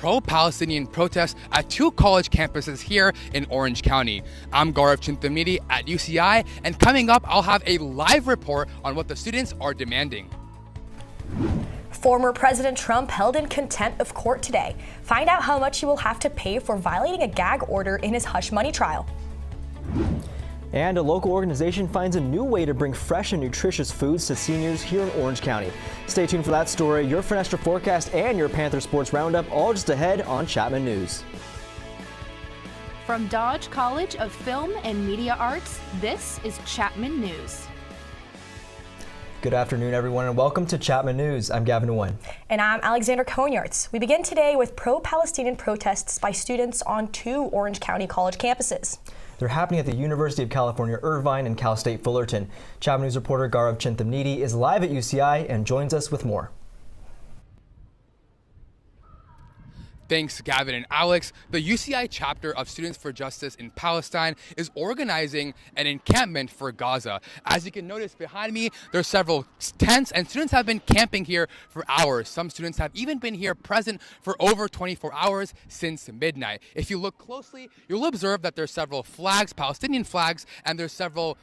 pro-Palestinian protests at two college campuses here in Orange County. I'm Gaurav Chintamidi at UCI, and coming up, I'll have a live report on what the students are demanding. Former President Trump held in contempt of court today. Find out how much he will have to pay for violating a gag order in his hush money trial. And a local organization finds a new way to bring fresh and nutritious foods to seniors here in Orange County. Stay tuned for that story, your Fenestra forecast, and your Panther Sports Roundup, all just ahead on Chapman News. From Dodge College of Film and Media Arts, this is Chapman News. Good afternoon, everyone, and welcome to Chapman News. I'm Gavin Nguyen. And I'm Alexander Konyarts. We begin today with pro-Palestinian protests by students on two Orange County college campuses. They're happening at the University of California, Irvine and Cal State Fullerton. Chapman News reporter Gaurav Chintamidi is live at UCI and joins us with more. Thanks, Gavin and Alex. The UCI chapter of Students for Justice in Palestine is organizing an encampment for Gaza. As you can notice behind me, there are several tents, and students have been camping here for hours. Some students have even been here present for over 24 hours since midnight. If you look closely, you'll observe that there are several flags, Palestinian flags, and there's several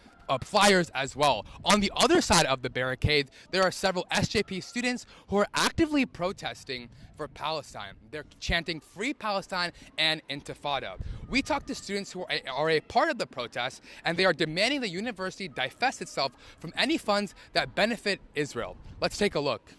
flyers as well. On the other side of the barricade, there are several SJP students who are actively protesting for Palestine. They're chanting Free Palestine and Intifada. We talked to students who are a part of the protest, and they are demanding the university divest itself from any funds that benefit Israel. Let's take a look.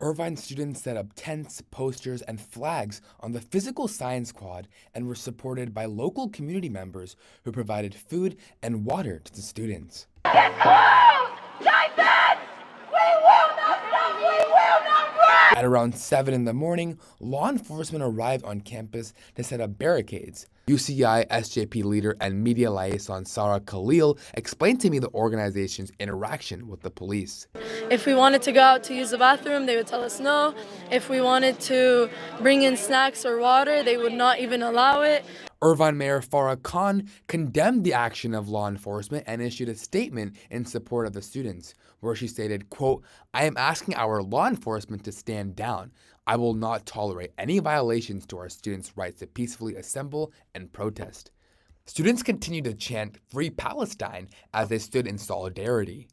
Irvine students set up tents, posters, and flags on the physical science quad and were supported by local community members who provided food and water to the students. Get close! Divest! We will not stop! We will not rest! At around 7 in the morning, law enforcement arrived on campus to set up barricades. UCI SJP leader and media liaison Sarah Khalil explained to me the organization's interaction with the police. If we wanted to go out to use the bathroom, they would tell us no. If we wanted to bring in snacks or water, they would not even allow it. Irvine Mayor Farah Khan condemned the action of law enforcement and issued a statement in support of the students, where she stated, quote, "I am asking our law enforcement to stand down. I will not tolerate any violations to our students' rights to peacefully assemble and protest." Students continued to chant Free Palestine as they stood in solidarity.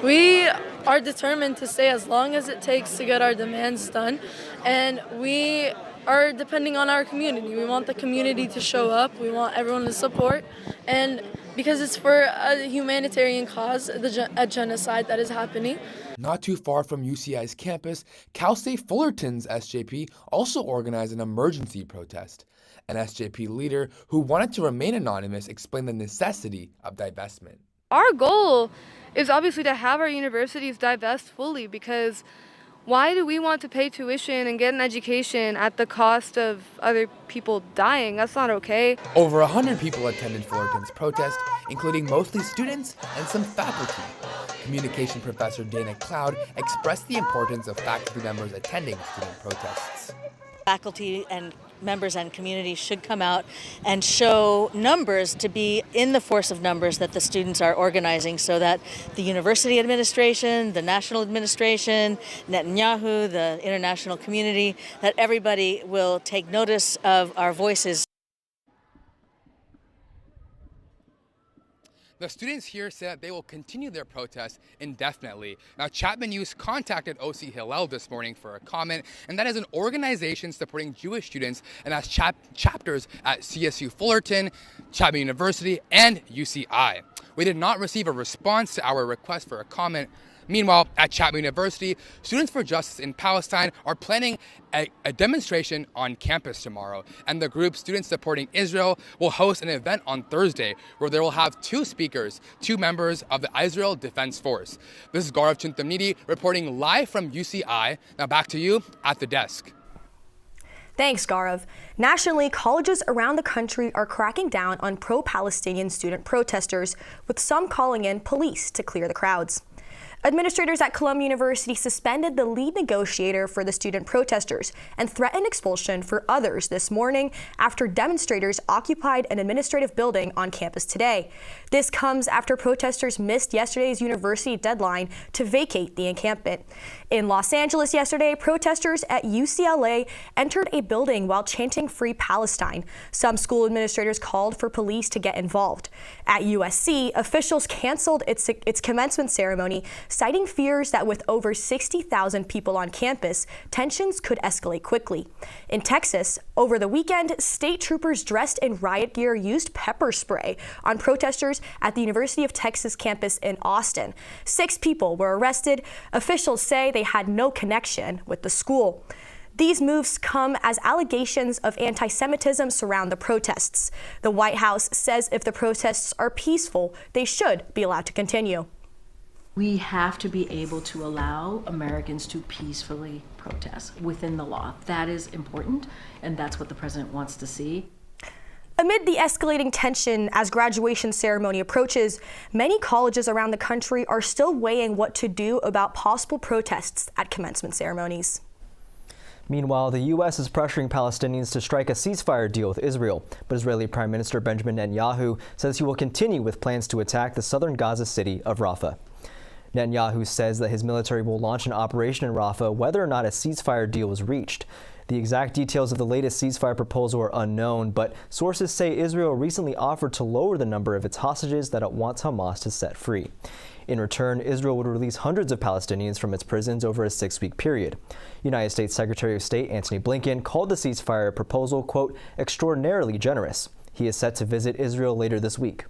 We are determined to stay as long as it takes to get our demands done, and we are depending on our community. We want the community to show up. We want everyone to support, and because it's for a humanitarian cause, a genocide that is happening. Not too far from UCI's campus, Cal State Fullerton's SJP also organized an emergency protest. An SJP leader who wanted to remain anonymous explained the necessity of divestment. Our goal is obviously to have our universities divest fully, because why do we want to pay tuition and get an education at the cost of other people dying? That's not okay. Over 100 people attended Fullerton's protest, including mostly students and some faculty. Communication professor Dana Cloud expressed the importance of faculty members attending student protests. Faculty and members and community should come out and show numbers to be in the force of numbers that the students are organizing, so that the university administration, the national administration, Netanyahu, the international community, that everybody will take notice of our voices. The students here said that they will continue their protest indefinitely. Now, Chapman News contacted OC Hillel this morning for a comment, and that is an organization supporting Jewish students and has chapters at CSU Fullerton, Chapman University, and UCI. We did not receive a response to our request for a comment. Meanwhile, at Chapman University, Students for Justice in Palestine are planning a demonstration on campus tomorrow, and the group Students Supporting Israel will host an event on Thursday where they will have two speakers, two members of the Israel Defense Force. This is Gaurav Chintamidi reporting live from UCI. Now back to you at the desk. Thanks, Gaurav. Nationally, colleges around the country are cracking down on pro-Palestinian student protesters, with some calling in police to clear the crowds. Administrators at Columbia University suspended the lead negotiator for the student protesters and threatened expulsion for others this morning after demonstrators occupied an administrative building on campus today. This comes after protesters missed yesterday's university deadline to vacate the encampment. In Los Angeles yesterday, protesters at UCLA entered a building while chanting "Free Palestine." Some school administrators called for police to get involved. At USC, officials canceled its commencement ceremony, citing fears that with over 60,000 people on campus, tensions could escalate quickly. In Texas, over the weekend, state troopers dressed in riot gear used pepper spray on protesters at the University of Texas campus in Austin. 6 people were arrested. Officials say they had no connection with the school. These moves come as allegations of anti-Semitism surround the protests. The White House says if the protests are peaceful, they should be allowed to continue. We have to be able to allow Americans to peacefully protest within the law. That is important, and that's what the president wants to see. Amid the escalating tension as graduation ceremony approaches, many colleges around the country are still weighing what to do about possible protests at commencement ceremonies. Meanwhile, the U.S. is pressuring Palestinians to strike a ceasefire deal with Israel, but Israeli Prime Minister Benjamin Netanyahu says he will continue with plans to attack the southern Gaza city of Rafah. Netanyahu says that his military will launch an operation in Rafah whether or not a ceasefire deal is reached. The exact details of the latest ceasefire proposal are unknown, but sources say Israel recently offered to lower the number of its hostages that it wants Hamas to set free. In return, Israel would release hundreds of Palestinians from its prisons over a 6-week period. United States Secretary of State Antony Blinken called the ceasefire proposal, quote, extraordinarily generous. He is set to visit Israel later this week.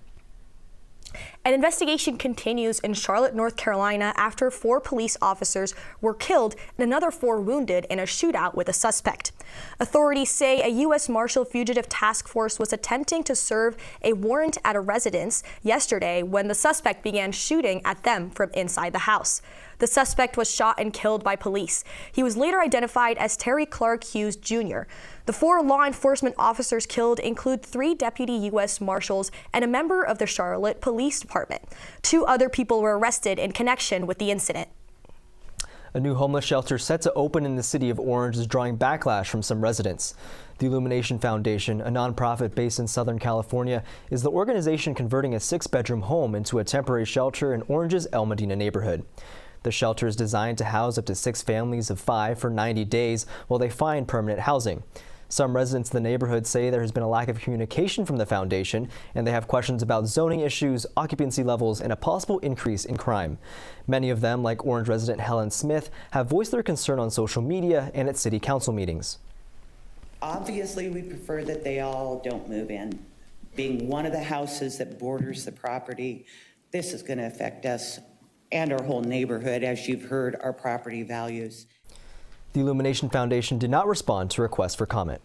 An investigation continues in Charlotte, North Carolina after 4 police officers were killed and another 4 wounded in a shootout with a suspect. Authorities say a U.S. Marshal Fugitive Task Force was attempting to serve a warrant at a residence yesterday when the suspect began shooting at them from inside the house. The suspect was shot and killed by police. He was later identified as Terry Clark Hughes Jr. The 4 law enforcement officers killed include 3 deputy U.S. Marshals and a member of the Charlotte Police Department. 2 other people were arrested in connection with the incident. A new homeless shelter set to open in the city of Orange is drawing backlash from some residents. The Illumination Foundation, a nonprofit based in Southern California, is the organization converting a 6-bedroom home into a temporary shelter in Orange's El Medina neighborhood. The shelter is designed to house up to 6 families of 5 for 90 days while they find permanent housing. Some residents in the neighborhood say there has been a lack of communication from the foundation, and they have questions about zoning issues, occupancy levels, and a possible increase in crime. Many of them, like Orange resident Helen Smith, have voiced their concern on social media and at city council meetings. Obviously, we prefer that they all don't move in. Being one of the houses that borders the property, this is going to affect us and our whole neighborhood. As you've heard, our property values. The Illumination Foundation did not respond to requests for comment.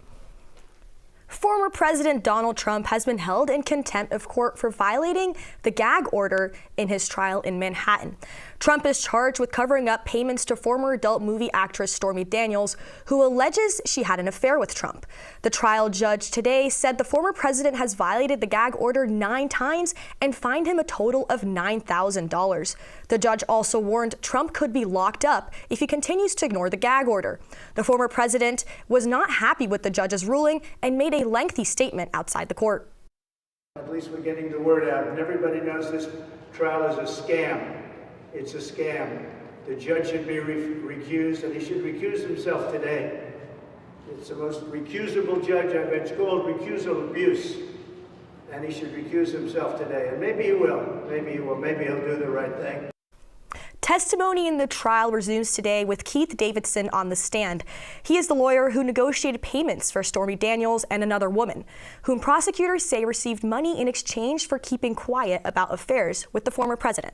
Former President Donald Trump has been held in contempt of court for violating the gag order in his trial in Manhattan. Trump is charged with covering up payments to former adult movie actress Stormy Daniels, who alleges she had an affair with Trump. The trial judge today said the former president has violated the gag order 9 times and fined him a total of $9,000. The judge also warned Trump could be locked up if he continues to ignore the gag order. The former president was not happy with the judge's ruling and made a lengthy statement outside the court. At least we're getting the word out, and everybody knows this trial is a scam. It's a scam. The judge should be recused, and he should recuse himself today. It's the most recusable judge I've been. It's called recusal abuse, and he should recuse himself today. And maybe he will. Maybe he will. Maybe he'll do the right thing. Testimony in the trial resumes today with Keith Davidson on the stand. He is the lawyer who negotiated payments for Stormy Daniels and another woman, whom prosecutors say received money in exchange for keeping quiet about affairs with the former president.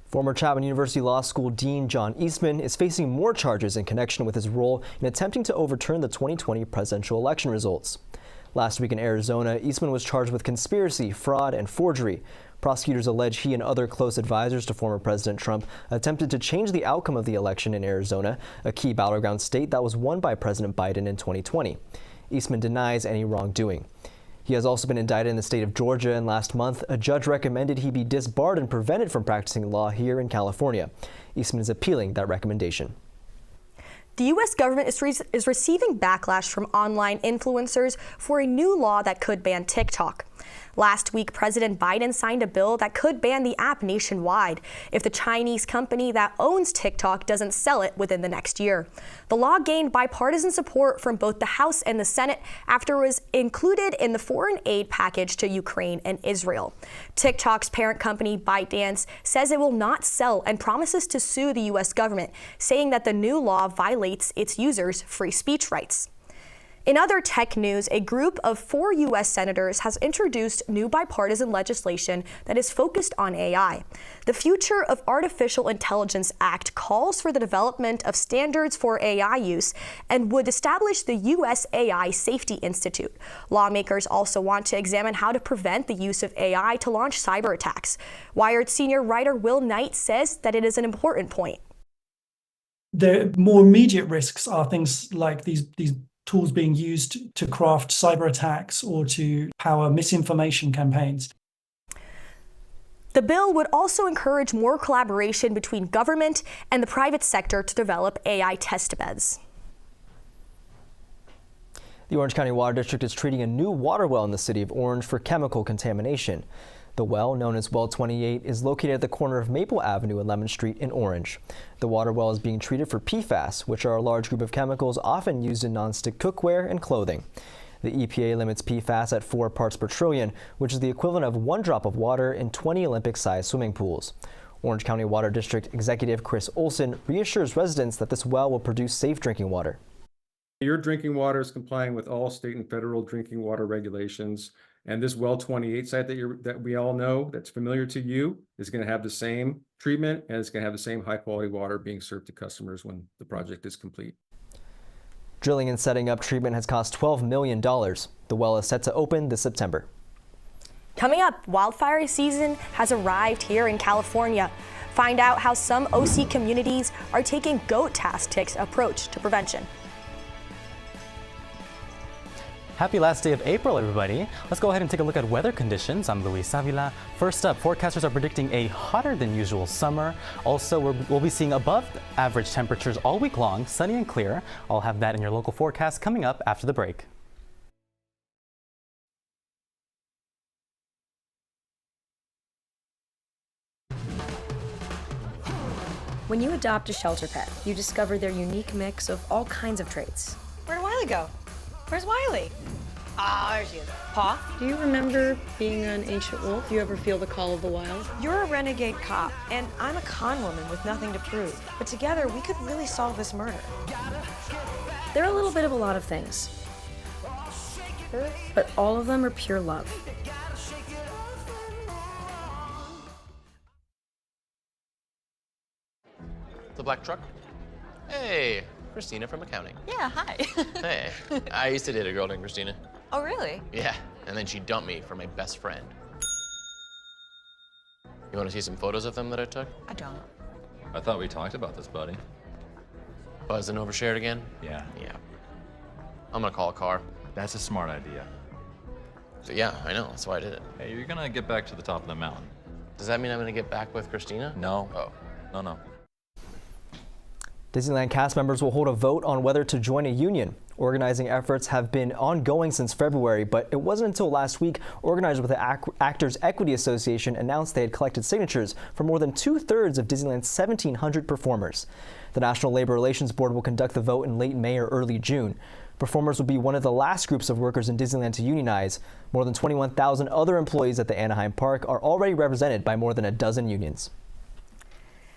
Former Chapman University Law School Dean John Eastman is facing more charges in connection with his role in attempting to overturn the 2020 presidential election results. Last week in Arizona, Eastman was charged with conspiracy, fraud, and forgery. Prosecutors allege he and other close advisors to former President Trump attempted to change the outcome of the election in Arizona, a key battleground state that was won by President Biden in 2020. Eastman denies any wrongdoing. He has also been indicted in the state of Georgia, and last month, a judge recommended he be disbarred and prevented from practicing law here in California. Eastman is appealing that recommendation. The U.S. government is receiving backlash from online influencers for a new law that could ban TikTok. Last week, President Biden signed a bill that could ban the app nationwide if the Chinese company that owns TikTok doesn't sell it within the next year. The law gained bipartisan support from both the House and the Senate after it was included in the foreign aid package to Ukraine and Israel. TikTok's parent company, ByteDance, says it will not sell and promises to sue the U.S. government, saying that the new law violates its users' free speech rights. In other tech news, a group of 4 U.S. senators has introduced new bipartisan legislation that is focused on AI. The Future of Artificial Intelligence Act calls for the development of standards for AI use and would establish the U.S. AI Safety Institute. Lawmakers also want to examine how to prevent the use of AI to launch cyber attacks. Wired senior writer Will Knight says that it is an important point. The more immediate risks are things like these tools being used to craft cyber attacks or to power misinformation campaigns. The bill would also encourage more collaboration between government and the private sector to develop AI test beds. The Orange County Water District is treating a new water well in the city of Orange for chemical contamination. The well, known as Well 28, is located at the corner of Maple Avenue and Lemon Street in Orange. The water well is being treated for PFAS, which are a large group of chemicals often used in nonstick cookware and clothing. The EPA limits PFAS at 4 parts per trillion, which is the equivalent of 1 drop of water in 20 Olympic-sized swimming pools. Orange County Water District Executive Chris Olson reassures residents that this well will produce safe drinking water. Your drinking water is complying with all state and federal drinking water regulations. And this Well 28 site that we all know, that's familiar to you, is going to have the same treatment, and it's going to have the same high quality water being served to customers when the project is complete. Drilling and setting up treatment has cost $12 million. The well is set to open this September. Coming up, wildfire season has arrived here in California. Find out how some OC communities are taking goat task ticks approach to prevention. Happy last day of April, everybody. Let's go ahead and take a look at weather conditions. I'm Luis Avila. First up, forecasters are predicting a hotter than usual summer. Also, we'll be seeing above average temperatures all week long, sunny and clear. I'll have that in your local forecast coming up after the break. When you adopt a shelter pet, you discover their unique mix of all kinds of traits. Where'd Wiley go? Where's Wiley? Ah, there she is. Paw? Do you remember being an ancient wolf? Do you ever feel the call of the wild? You're a renegade cop, and I'm a con woman with nothing to prove. But together, we could really solve this murder. They're a little bit of a lot of things, but all of them are pure love. The black truck? Hey, Christina from accounting. Yeah, hi. Hey, I used to date a girl named Christina. Oh, really? Yeah, and then she dumped me for my best friend. You want to see some photos of them that I took? I don't. I thought we talked about this, buddy. Buzz and overshared again? Yeah. Yeah. I'm gonna call a car. That's a smart idea. So yeah, I know, that's why I did it. Hey, you're gonna get back to the top of the mountain. Does that mean I'm gonna get back with Christina? No. Oh. No. Disneyland cast members will hold a vote on whether to join a union. Organizing efforts have been ongoing since February, but it wasn't until last week organizers with the Actors Equity Association announced they had collected signatures for more than 2/3 of Disneyland's 1,700 performers. The National Labor Relations Board will conduct the vote in late May or early June. Performers will be one of the last groups of workers in Disneyland to unionize. More than 21,000 other employees at the Anaheim Park are already represented by more than a dozen unions.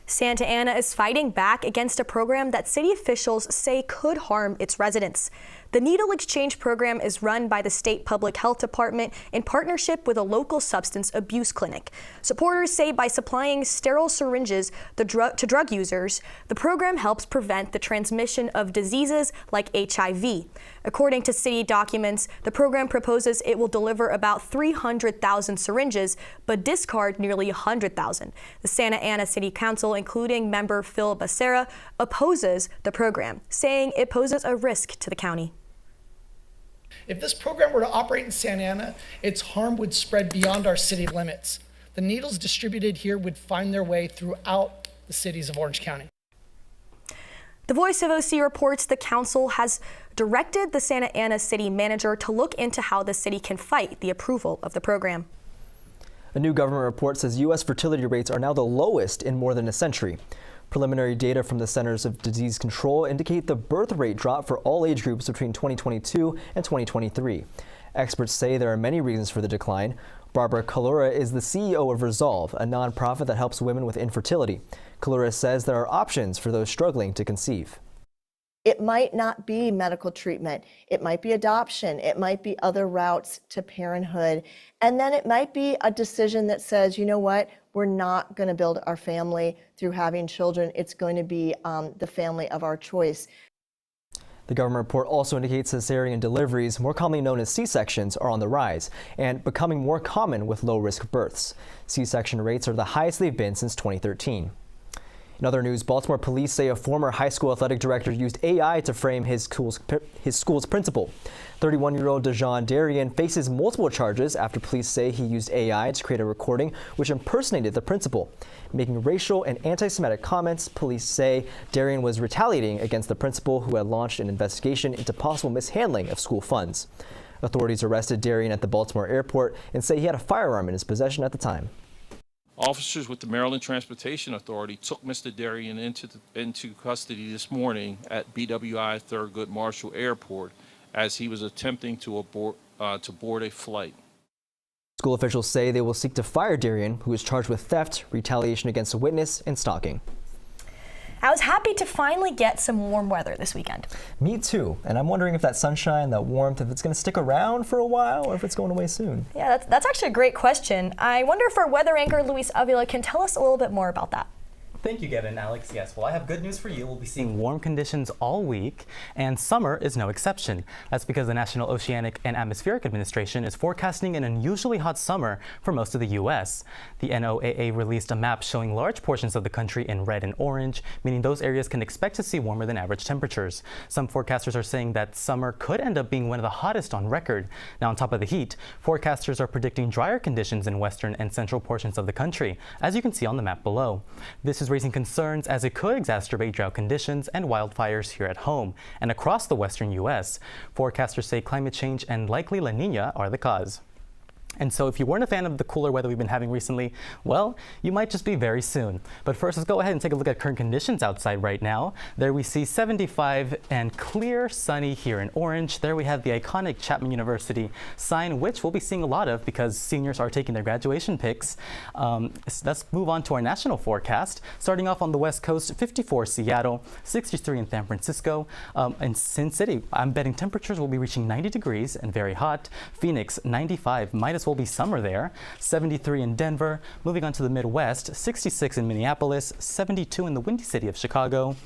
Santa Ana is fighting back against a program that city officials say could harm its residents. The Needle Exchange program is run by the state public health department in partnership with a local substance abuse clinic. Supporters say by supplying sterile syringes to drug users, the program helps prevent the transmission of diseases like HIV. According to city documents, the program proposes it will deliver about 300,000 syringes, but discard nearly 100,000. The Santa Ana City Council, including member Phil Becerra, opposes the program, saying it poses a risk to the county. If this program were to operate in Santa Ana, its harm would spread beyond our city limits. The needles distributed here would find their way throughout the cities of Orange County. The Voice of OC reports the council has directed the Santa Ana city manager to look into how the city can fight the approval of the program. A new government report says U.S. fertility rates are now the lowest in more than a century. Preliminary data from the Centers of Disease Control indicate the birth rate dropped for all age groups between 2022 and 2023. Experts say there are many reasons for the decline. Barbara Kalura is the CEO of Resolve, a nonprofit that helps women with infertility. Kalura says there are options for those struggling to conceive. It might not be medical treatment. It might be adoption. It might be other routes to parenthood. And then it might be a decision that says, you know what, we're not going to build our family through having children. It's going to be the family of our choice. The government report also indicates cesarean deliveries, more commonly known as C-sections, are on the rise and becoming more common with low-risk births. C-section rates are the highest they've been since 2013. In other news, Baltimore police say a former high school athletic director used AI to frame his school's principal. 31-year-old Dejon Darien faces multiple charges after police say he used AI to create a recording which impersonated the principal. Making racial and anti-Semitic comments, police say Darien was retaliating against the principal, who had launched an investigation into possible mishandling of school funds. Authorities arrested Darien at the Baltimore airport and say he had a firearm in his possession at the time. Officers with the Maryland Transportation Authority took Mr. Darien into custody this morning at BWI Thurgood Marshall Airport as he was attempting to board a flight. School officials say they will seek to fire Darien, who is charged with theft, retaliation against a witness, and stalking. I was happy to finally get some warm weather this weekend. Me too, and I'm wondering if that sunshine, that warmth, if it's going to stick around for a while or if it's going away soon. Yeah, that's actually a great question. I wonder if our weather anchor, Luis Avila, can tell us a little bit more about that. Thank you, Gavin and Alex. Yes, well, I have good news for you. We'll be seeing warm conditions all week, and summer is no exception. That's because the National Oceanic and Atmospheric Administration is forecasting an unusually hot summer for most of the U.S. The NOAA released a map showing large portions of the country in red and orange, meaning those areas can expect to see warmer than average temperatures. Some forecasters are saying that summer could end up being one of the hottest on record. Now, on top of the heat, forecasters are predicting drier conditions in western and central portions of the country, as you can see on the map below. This is raising concerns as it could exacerbate drought conditions and wildfires here at home and across the western U.S. Forecasters say climate change and likely La Niña are the cause. And so if you weren't a fan of the cooler weather we've been having recently, well, you might just be very soon. But first, let's go ahead and take a look at current conditions outside right now. There we see 75 and clear, sunny here in orange. There we have the iconic Chapman University sign, which we'll be seeing a lot of because seniors are taking their graduation pics. Let's move on to our national forecast. Starting off on the West Coast, 54 Seattle, 63 in San Francisco. In Sin City, I'm betting temperatures will be reaching 90 degrees and very hot. Phoenix, 95, will be summer there. 73 in Denver. Moving on to the Midwest, 66 in Minneapolis, 72 in the windy city of Chicago.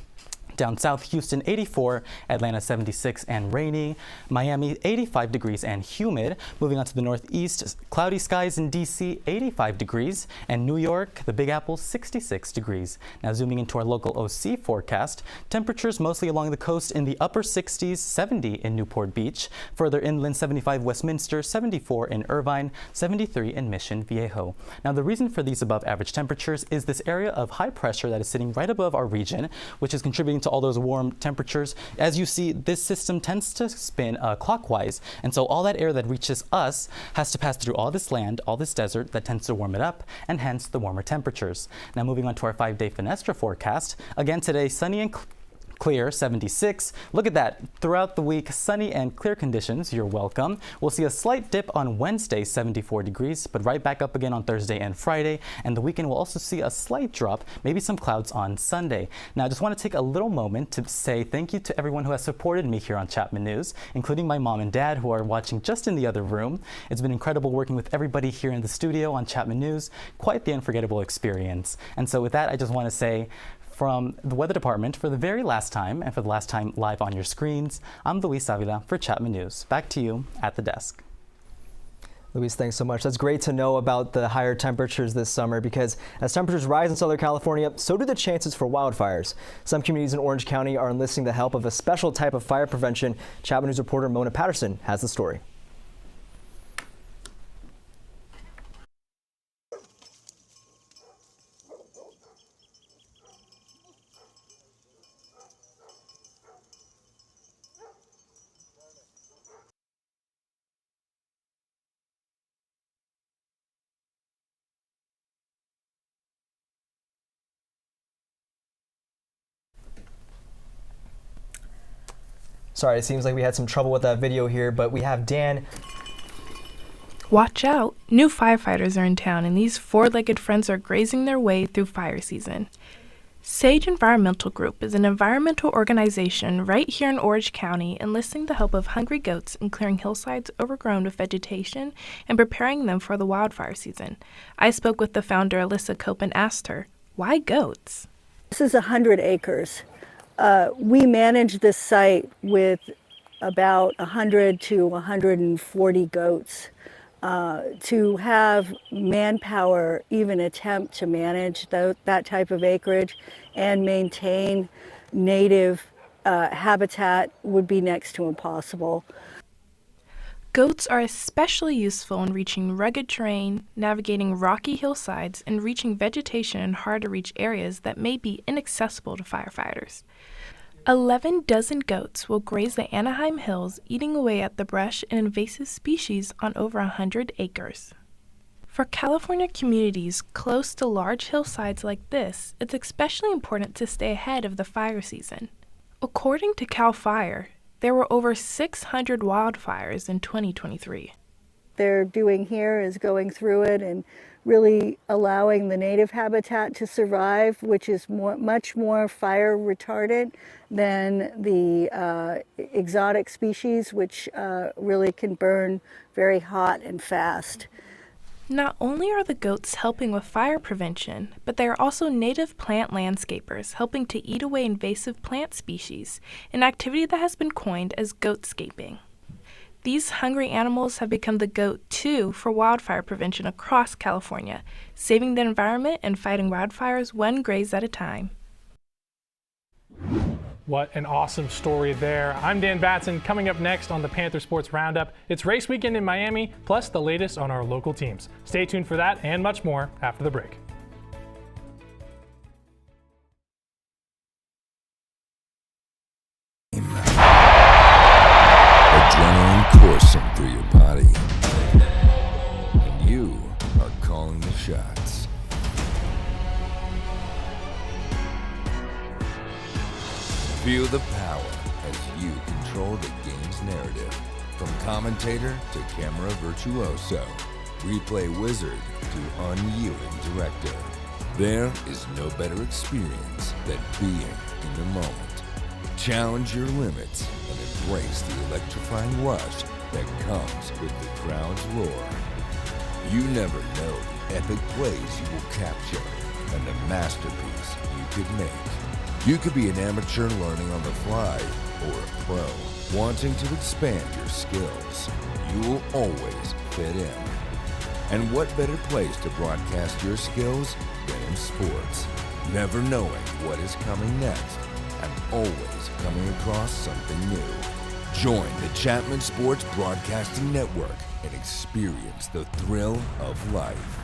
Down south, Houston 84, Atlanta 76 and rainy, Miami 85 degrees and humid. Moving on to the northeast, cloudy skies in DC 85 degrees, and New York, the Big Apple 66 degrees. Now zooming into our local OC forecast, temperatures mostly along the coast in the upper 60s, 70 in Newport Beach. Further inland, 75 Westminster, 74 in Irvine, 73 in Mission Viejo. Now the reason for these above average temperatures is this area of high pressure that is sitting right above our region, which is contributing to all those warm temperatures. As you see, this system tends to spin clockwise, and so all that air that reaches us has to pass through all this land, all this desert that tends to warm it up, and hence the warmer temperatures. Now moving on to our 5-day Fenestra forecast. Again today, sunny and clear, 76. Look at that. Throughout the week, sunny and clear conditions. You're welcome. We'll see a slight dip on Wednesday, 74 degrees, but right back up again on Thursday and Friday. And the weekend will also see a slight drop, maybe some clouds on Sunday. Now, I just want to take a little moment to say thank you to everyone who has supported me here on Chapman News, including my mom and dad who are watching just in the other room. It's been incredible working with everybody here in the studio on Chapman News. Quite the unforgettable experience. And so with that, I just want to say, from the Weather Department, for the very last time, and for the last time live on your screens, I'm Luis Avila for Chapman News. Back to you at the desk. Louise, thanks so much. That's great to know about the higher temperatures this summer, because as temperatures rise in Southern California, so do the chances for wildfires. Some communities in Orange County are enlisting the help of a special type of fire prevention. Chapman News reporter Mona Patterson has the story. Sorry, it seems like we had some trouble with that video here, but we have Dan. Watch out! New firefighters are in town, and these four-legged friends are grazing their way through fire season. Sage Environmental Group is an environmental organization right here in Orange County, enlisting the help of hungry goats in clearing hillsides overgrown with vegetation and preparing them for the wildfire season. I spoke with the founder, Alyssa Cope, and asked her, why goats? This is 100 acres. We manage this site with about 100 to 140 goats. To have manpower even attempt to manage that type of acreage and maintain native habitat would be next to impossible. Goats are especially useful in reaching rugged terrain, navigating rocky hillsides, and reaching vegetation in hard-to-reach areas that may be inaccessible to firefighters. 11 dozen goats will graze the Anaheim Hills, eating away at the brush and invasive species on over 100 acres. For California communities close to large hillsides like this, it's especially important to stay ahead of the fire season. According to CAL FIRE, there were over 600 wildfires in 2023. They're doing here is going through it and really allowing the native habitat to survive, which is much more fire retardant than the exotic species, which really can burn very hot and fast. Not only are the goats helping with fire prevention, but they are also native plant landscapers, helping to eat away invasive plant species, an activity that has been coined as goatscaping. These hungry animals have become the go-to for wildfire prevention across California, saving the environment and fighting wildfires one graze at a time. What an awesome story there. I'm Dan Batson. Coming up next on the Panther Sports Roundup, it's race weekend in Miami, plus the latest on our local teams. Stay tuned for that and much more after the break. Adrenaline coursing through your body, and you are calling the shots. Feel the power as you control the game's narrative. From commentator to camera virtuoso, replay wizard to unyielding director. There is no better experience than being in the moment. Challenge your limits and embrace the electrifying rush that comes with the crowd's roar. You never know the epic plays you will capture and the masterpiece you could make. You could be an amateur learning on the fly or a pro wanting to expand your skills. You will always fit in. And what better place to broadcast your skills than in sports? Never knowing what is coming next and always coming across something new. Join the Chapman Sports Broadcasting Network and experience the thrill of life.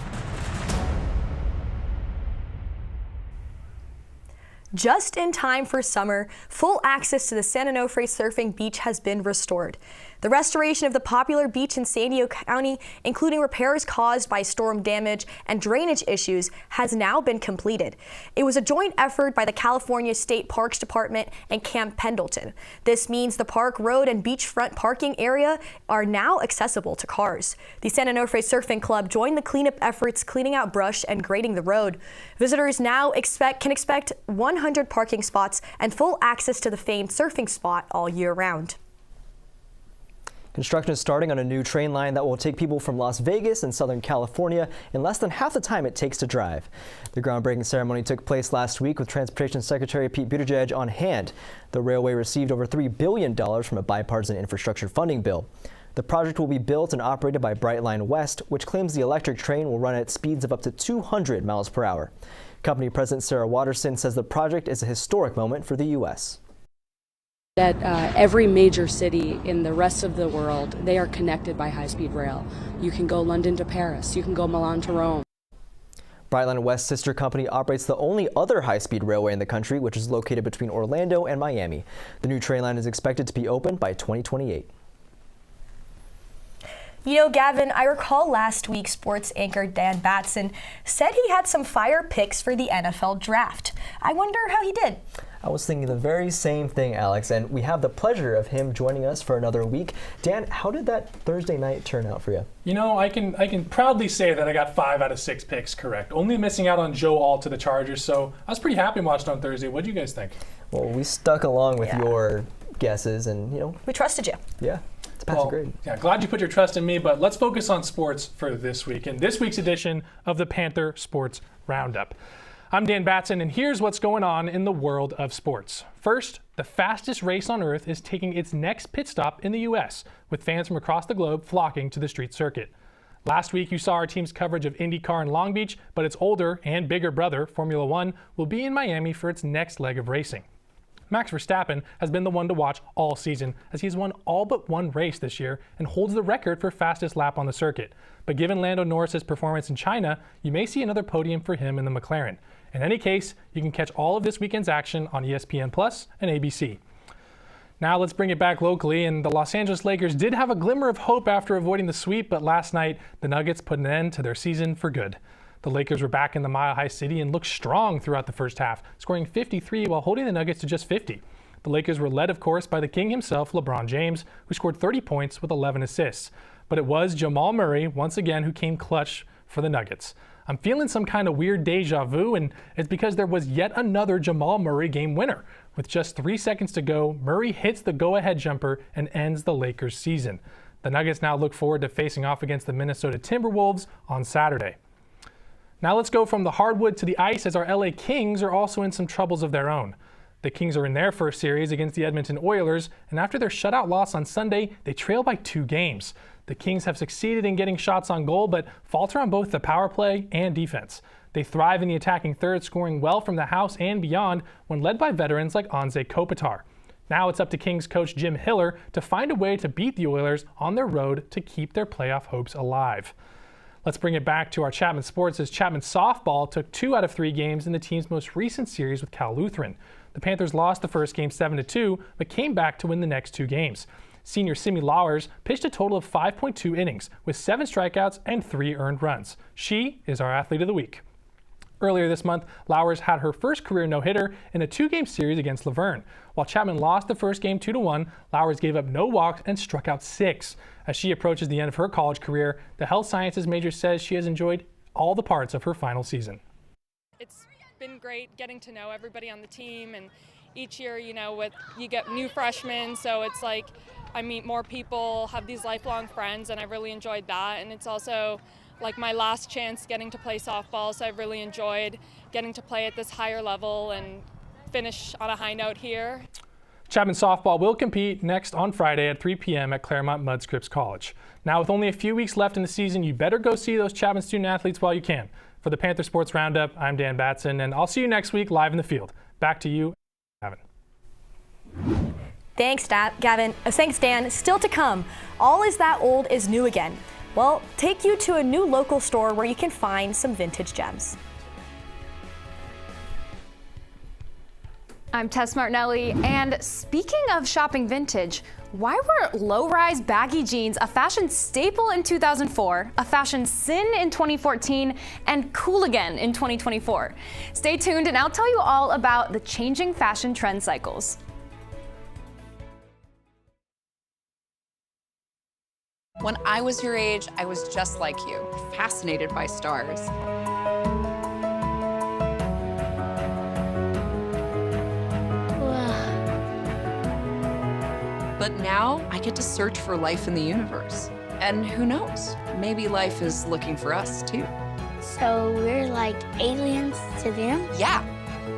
Just in time for summer, full access to the San Onofre Surfing Beach has been restored. The restoration of the popular beach in San Diego County, including repairs caused by storm damage and drainage issues, has now been completed. It was a joint effort by the California State Parks Department and Camp Pendleton. This means the park road and beachfront parking area are now accessible to cars. The San Onofre Surfing Club joined the cleanup efforts, cleaning out brush and grading the road. Visitors now can expect 100 parking spots and full access to the famed surfing spot all year round. Construction is starting on a new train line that will take people from Las Vegas and Southern California in less than half the time it takes to drive. The groundbreaking ceremony took place last week with Transportation Secretary Pete Buttigieg on hand. The railway received over $3 billion from a bipartisan infrastructure funding bill. The project will be built and operated by Brightline West, which claims the electric train will run at speeds of up to 200 miles per hour. Company President Sarah Watterson says the project is a historic moment for the U.S. That every major city in the rest of the world, they are connected by high-speed rail. You can go London to Paris, you can go Milan to Rome. Brightline West's sister company operates the only other high-speed railway in the country, which is located between Orlando and Miami. The new train line is expected to be open by 2028. You know, Gavin, I recall last week sports anchor Dan Batson said he had some fire picks for the NFL draft. I wonder how he did. I was thinking the very same thing, Alex, and we have the pleasure of him joining us for another week. Dan, how did that Thursday night turn out for you? You know, I can proudly say that I got 5 out of 6 picks correct, only missing out on Joe Alt to the Chargers, so I was pretty happy watching on Thursday. What do you guys think? Well, we stuck along with your guesses, and, you know. We trusted you. Yeah. It's a passing grade. Yeah, glad you put your trust in me, but let's focus on sports for this week, in this week's edition of the Panther Sports Roundup. I'm Dan Batson, and here's what's going on in the world of sports. First, the fastest race on Earth is taking its next pit stop in the U.S., with fans from across the globe flocking to the street circuit. Last week, you saw our team's coverage of IndyCar in Long Beach, but its older and bigger brother, Formula One, will be in Miami for its next leg of racing. Max Verstappen has been the one to watch all season, as he's won all but one race this year and holds the record for fastest lap on the circuit. But given Lando Norris's performance in China, you may see another podium for him in the McLaren. In any case, you can catch all of this weekend's action on ESPN Plus and ABC. Now let's bring it back locally, and the Los Angeles Lakers did have a glimmer of hope after avoiding the sweep, but last night the Nuggets put an end to their season for good. The Lakers were back in the Mile High City and looked strong throughout the first half, scoring 53 while holding the Nuggets to just 50. The Lakers were led, of course, by the king himself, LeBron James, who scored 30 points with 11 assists. But it was Jamal Murray, once again, who came clutch for the Nuggets. I'm feeling some kind of weird deja vu, and it's because there was yet another Jamal Murray game winner. With just 3 seconds to go, Murray hits the go-ahead jumper and ends the Lakers' season. The Nuggets now look forward to facing off against the Minnesota Timberwolves on Saturday. Now let's go from the hardwood to the ice, as our LA Kings are also in some troubles of their own. The Kings are in their first series against the Edmonton Oilers, and after their shutout loss on Sunday, they trail by 2 games. The Kings have succeeded in getting shots on goal, but falter on both the power play and defense. They thrive in the attacking third, scoring well from the house and beyond when led by veterans like Anze Kopitar. Now it's up to Kings coach Jim Hiller to find a way to beat the Oilers on their road to keep their playoff hopes alive. Let's bring it back to our Chapman Sports, as Chapman softball took 2 out of 3 games in the team's most recent series with Cal Lutheran. The Panthers lost the first game 7-2, but came back to win the next 2 games. Senior Simi Lowers pitched a total of 5.2 innings with 7 strikeouts and 3 earned runs. She is our athlete of the week. Earlier this month, Lowers had her first career no-hitter in a 2-game series against Laverne. While Chapman lost the first game 2-1, Lowers gave up no walks and struck out 6. As she approaches the end of her college career, the health sciences major says she has enjoyed all the parts of her final season. It's been great getting to know everybody on the team, and each year, you know, you get new freshmen, so it's like I meet more people, have these lifelong friends, and I really enjoyed that. And it's also like my last chance getting to play softball, so I've really enjoyed getting to play at this higher level and finish on a high note here. Chapman softball will compete next on Friday at 3 p.m. at Claremont Mudscripps College. Now, with only a few weeks left in the season, you better go see those Chapman student athletes while you can. For the Panther Sports Roundup, I'm Dan Batson, and I'll see you next week live in the field. Back to you, Gavin. Thanks, Gavin. Thanks, Dan. Still to come, all is that old is new again. Well, take you to a new local store where you can find some vintage gems. I'm Tess Martinelli, and speaking of shopping vintage, why were low-rise baggy jeans a fashion staple in 2004, a fashion sin in 2014, and cool again in 2024? Stay tuned and I'll tell you all about the changing fashion trend cycles. When I was your age, I was just like you, fascinated by stars. But now I get to search for life in the universe. And who knows, maybe life is looking for us too. So we're like aliens to them? Yeah.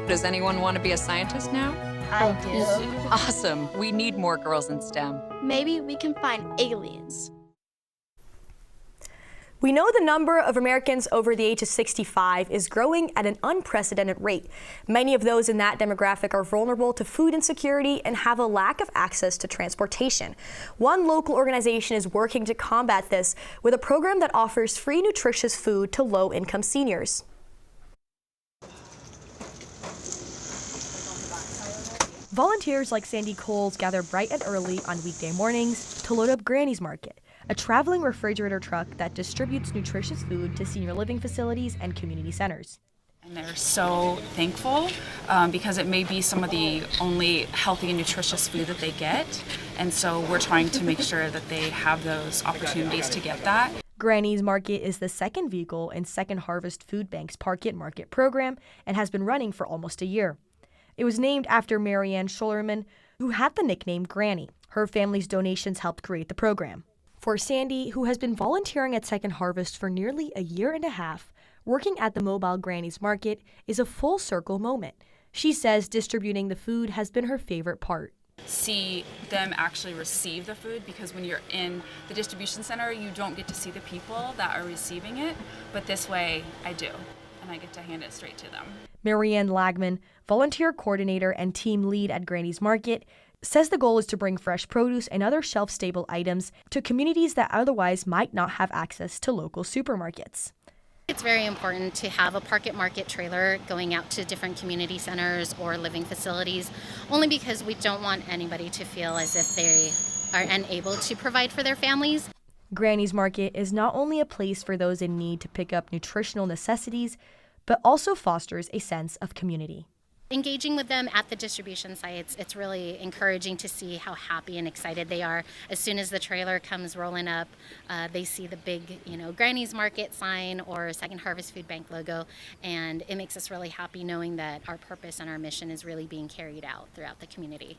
Does anyone want to be a scientist now? I do. Awesome. We need more girls in STEM. Maybe we can find aliens. We know the number of Americans over the age of 65 is growing at an unprecedented rate. Many of those in that demographic are vulnerable to food insecurity and have a lack of access to transportation. One local organization is working to combat this with a program that offers free nutritious food to low-income seniors. Volunteers like Sandy Coles gather bright and early on weekday mornings to load up Granny's Market, a traveling refrigerator truck that distributes nutritious food to senior living facilities and community centers. And they're so thankful because it may be some of the only healthy and nutritious food that they get. And so we're trying to make sure that they have those opportunities to get that. Granny's Market is the second vehicle in Second Harvest Food Bank's Park It Market program and has been running for almost a year. It was named after Marianne Schullerman, who had the nickname Granny. Her family's donations helped create the program. For Sandy, who has been volunteering at Second Harvest for nearly a year and a half, working at the mobile Granny's Market is a full circle moment. She says distributing the food has been her favorite part. See them actually receive the food, because when you're in the distribution center, you don't get to see the people that are receiving it, but this way I do, and I get to hand it straight to them. Marianne Lagman, volunteer coordinator and team lead at Granny's Market, says the goal is to bring fresh produce and other shelf-stable items to communities that otherwise might not have access to local supermarkets. It's very important to have a Park It Market trailer going out to different community centers or living facilities, only because we don't want anybody to feel as if they are unable to provide for their families. Granny's Market is not only a place for those in need to pick up nutritional necessities, but also fosters a sense of community. Engaging with them at the distribution sites, it's really encouraging to see how happy and excited they are. As soon as the trailer comes rolling up, they see the big, Granny's Market sign or Second Harvest Food Bank logo, and it makes us really happy knowing that our purpose and our mission is really being carried out throughout the community.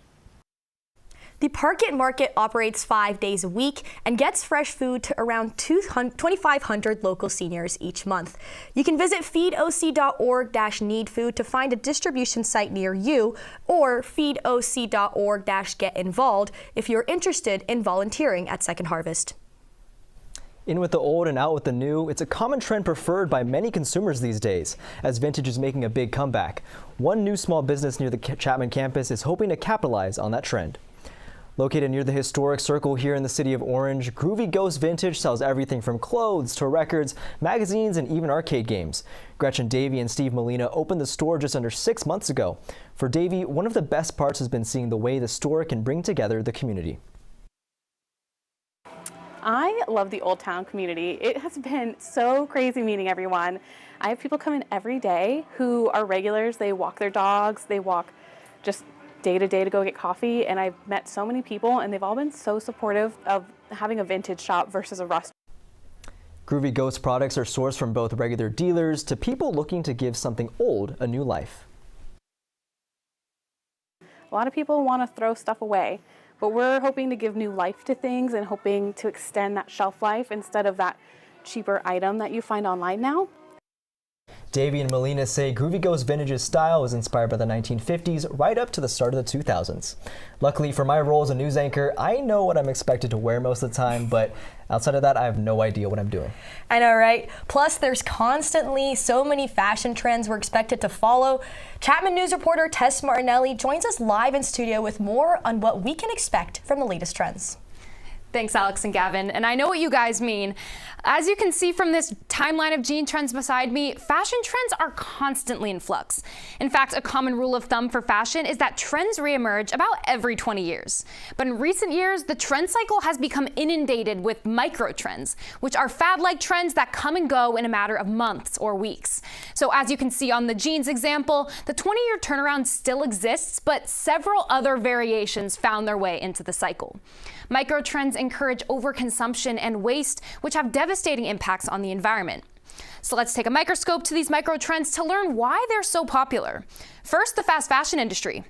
The Park It Market operates 5 days a week and gets fresh food to around 2,500 local seniors each month. You can visit feedoc.org-need food to find a distribution site near you, or feedoc.org-get involved if you're interested in volunteering at Second Harvest. In with the old and out with the new, it's a common trend preferred by many consumers these days, as vintage is making a big comeback. One new small business near the Chapman campus is hoping to capitalize on that trend. Located near the historic Circle here in the city of Orange, Groovy Ghost Vintage sells everything from clothes to records, magazines, and even arcade games. Gretchen Davey and Steve Molina opened the store just under 6 months ago. For Davey, one of the best parts has been seeing the way the store can bring together the community. I love the Old Town community. It has been so crazy meeting everyone. I have people come in every day who are regulars. They walk their dogs, they walk just day to day to go get coffee, and I've met so many people, and they've all been so supportive of having a vintage shop versus a restaurant. Groovy Ghost products are sourced from both regular dealers to people looking to give something old a new life. A lot of people want to throw stuff away, but we're hoping to give new life to things and hoping to extend that shelf life instead of that cheaper item that you find online now. Davey and Molina say Groovy Ghost Vintage's style was inspired by the 1950s right up to the start of the 2000s. Luckily for my role as a news anchor, I know what I'm expected to wear most of the time, but outside of that, I have no idea what I'm doing. I know, right? Plus, there's constantly so many fashion trends we're expected to follow. Chapman News reporter Tess Martinelli joins us live in studio with more on what we can expect from the latest trends. Thanks, Alex and Gavin. And I know what you guys mean. As you can see from this timeline of jean trends beside me, fashion trends are constantly in flux. In fact, a common rule of thumb for fashion is that trends reemerge about every 20 years. But in recent years, the trend cycle has become inundated with micro trends, which are fad-like trends that come and go in a matter of months or weeks. So as you can see on the jeans example, the 20-year turnaround still exists, but several other variations found their way into the cycle. Micro trends encourage overconsumption and waste, which have devastating impacts on the environment. So let's take a microscope to these micro trends to learn why they're so popular. First, the fast fashion industry.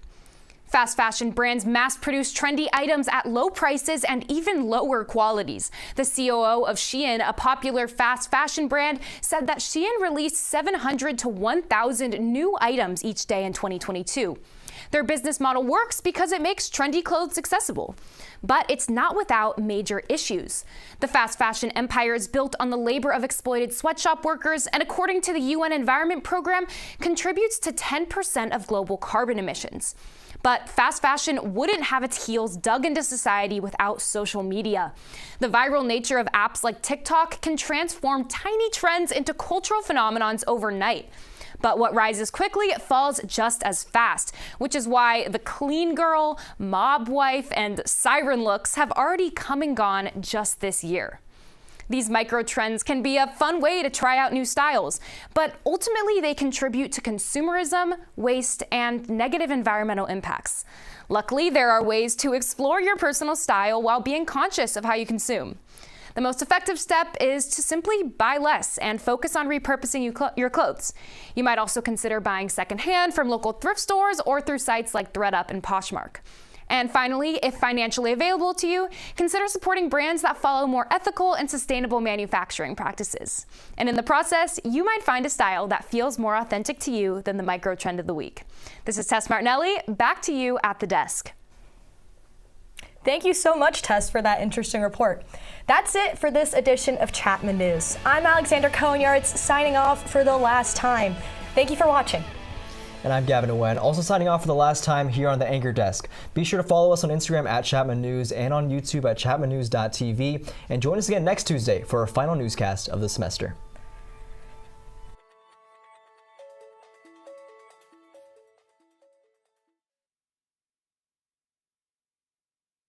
Fast fashion brands mass-produce trendy items at low prices and even lower qualities. The COO of Shein, a popular fast fashion brand, said that Shein released 700 to 1,000 new items each day in 2022. Their business model works because it makes trendy clothes accessible. But it's not without major issues. The fast fashion empire is built on the labor of exploited sweatshop workers, and according to the UN Environment Program, contributes to 10% of global carbon emissions. But fast fashion wouldn't have its heels dug into society without social media. The viral nature of apps like TikTok can transform tiny trends into cultural phenomenons overnight. But what rises quickly falls just as fast, which is why the clean girl, mob wife, and siren looks have already come and gone just this year. These micro trends can be a fun way to try out new styles, but ultimately they contribute to consumerism, waste, and negative environmental impacts. Luckily, there are ways to explore your personal style while being conscious of how you consume. The most effective step is to simply buy less and focus on repurposing your clothes. You might also consider buying secondhand from local thrift stores or through sites like ThredUp and Poshmark. And finally, if financially available to you, consider supporting brands that follow more ethical and sustainable manufacturing practices. And in the process, you might find a style that feels more authentic to you than the micro trend of the week. This is Tess Martinelli. Back to you at the desk. Thank you so much, Tess, for that interesting report. That's it for this edition of Chapman News. I'm Alexander Cohen-Yards, signing off for the last time. Thank you for watching. And I'm Gavin Nguyen, also signing off for the last time here on the Anchor Desk. Be sure to follow us on Instagram at Chapman News and on YouTube at chapmannews.tv. And join us again next Tuesday for our final newscast of the semester.